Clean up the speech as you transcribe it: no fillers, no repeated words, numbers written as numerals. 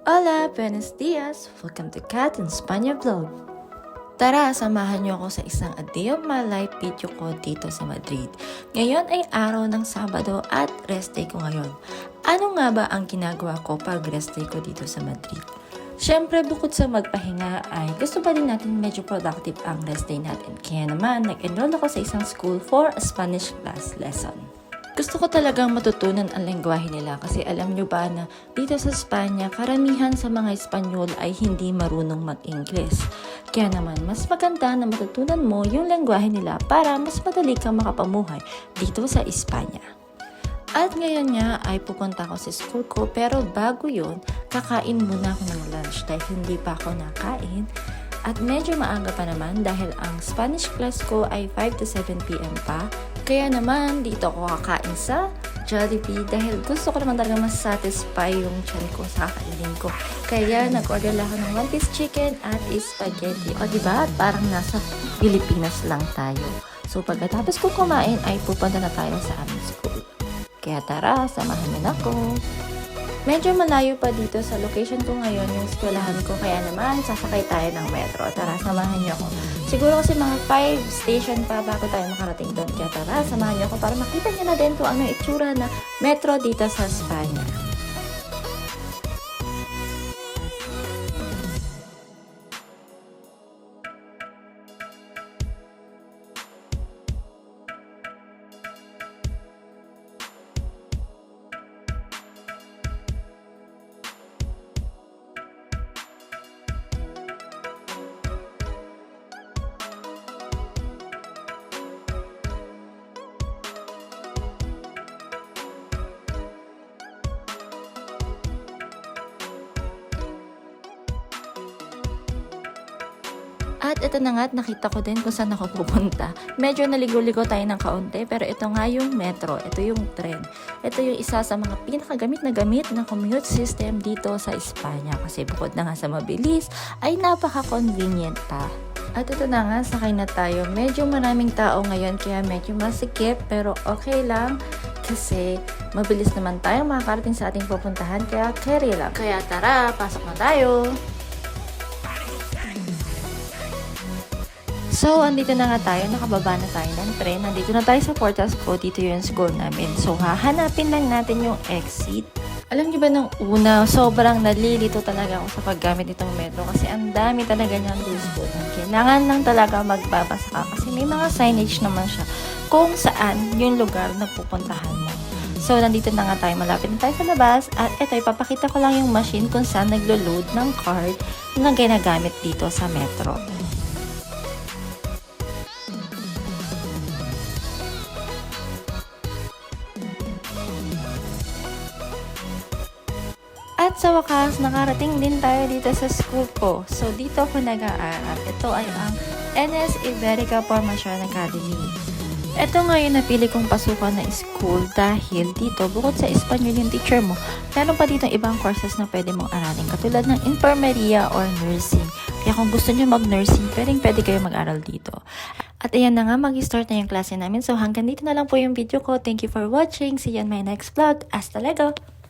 Hola, buenos dias! Welcome to Cat in Spania Vlog. Tara, samahan niyo ako sa isang A Day of My Life video ko dito sa Madrid. Ngayon ay araw ng Sabado at rest day ko ngayon. Ano nga ba ang ginagawa ko pag rest day ko dito sa Madrid? Siyempre, bukod sa magpahinga ay gusto pa din natin medyo productive ang rest day natin. Kaya naman, nag-enroll ako sa isang school for a Spanish class lesson. Gusto ko talagang matutunan ang lengguwahe nila kasi alam nyo ba na dito sa Espanya, karamihan sa mga Espanyol ay hindi marunong mag-Ingles. Kaya naman, mas maganda na matutunan mo yung lengguwahe nila para mas madali kang makapamuhay dito sa Espanya. At ngayon nga ay pupunta ako sa school ko pero bago yun, kakain muna ako ng lunch dahil hindi pa ako nakain. At medyo maaga pa naman dahil ang Spanish class ko ay 5 to 7 p.m. pa. Kaya naman dito ako kakain sa Jollibee dahil gusto ko naman talaga mas-satisfy yung tiyan ko sa kakainin ko. Kaya nag-order lang ako ng 1-piece chicken at spaghetti. O diba? Parang nasa Pilipinas lang tayo. So pagkatapos ko kumain ay pupunta na tayo sa aming school. Kaya tara, samahan niyo na ako. Medyo malayo pa dito sa location ko ngayon yung eskwelahan ko. Kaya naman, sasakay tayo ng metro. Tara, samahan niyo ako. Siguro kasi mga 5 station pa bago tayo makarating doon. Kaya tara, samahan niyo ako para makita niyo na din kung ano yung itsura na metro dito sa Espanya. At ito na nga, nakita ko din kung saan ako pupunta. Medyo naligo-ligo tayo ng kaunti, pero ito nga yung metro, ito yung tren. Ito yung isa sa mga pinakagamit na gamit ng commute system dito sa Espanya. Kasi bukod na nga sa mabilis, ay napaka-convenient pa. At ito na nga, sakay na tayo. Medyo maraming tao ngayon, kaya medyo masikip, pero okay lang. Kasi mabilis naman tayo makakarating sa ating pupuntahan, kaya carry lang. Kaya tara, pasok na tayo! So, andito na nga tayo, nakababa na tayo ng tren. Nandito na tayo sa Portas Po, dito yung school namin. So, hahanapin lang natin yung exit. Alam niyo ba nung una, sobrang nalilito talaga ako sa paggamit nitong metro kasi ang dami talaga niyang rules po. Kailangan lang talaga magbabasa ka kasi may mga signage naman siya kung saan yung lugar na pupuntahan mo. So, nandito na nga tayo, malapit na tayo sa labas at ito, ipapakita ko lang yung machine kung saan naglo-load ng card na ginagamit dito sa metro. At sa wakas, nakarating din tayo dito sa school ko. So, dito ako nag-aaral. Ito ay ang NS Iberica Formación Academy. Ito ngayon napili kong pasukan na school dahil dito, bukod sa Espanyol yung teacher mo, meron pa dito ibang courses na pwede mong aralin. Katulad ng enfermeria or nursing. Kaya kung gusto nyo mag-nursing, pwede kayo mag-aral dito. At ayan na nga, mag-start na yung klase namin. So, hanggang dito na lang po yung video ko. Thank you for watching. See you in my next vlog. Hasta luego!